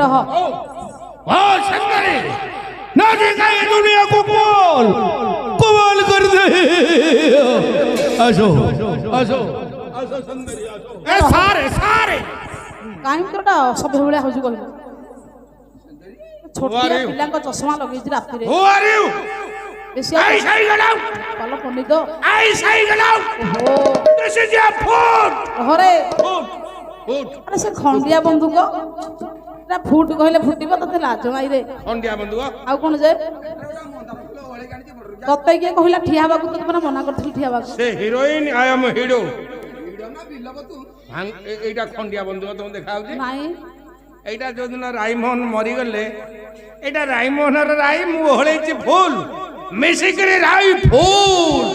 रह ओ सुंदरी ना देखा ये दुनिया को कौन कमाल कर दे आसो आसो आसो सुंदरी आसो ए सारे सारे काहे तोटा सब बेले हजू कहल छोटिया पिला को चश्मा लगै छी राती रे हु आर यू आई सही गलाउ कल पंडित आई सही गलाउ ओहो this is your phone Hare foot foot अरे से खंडिया बंदूक ना फुट कहले फुटिबो तते लाज नाइ रे खंडिया बंदूक आ कोन जे तते के कहिला ठिया बाकू तो मना मना करथि ठिया बाकू से heroine I am hero hero ना बिलबो तू हां एटा खंडिया बंदूक तुम देखाउ जे नाइ एटा जो दिन रायमोहन मरी गले एटा रायमोहन राय मु होले छि फूल मिसिकरे राई फूल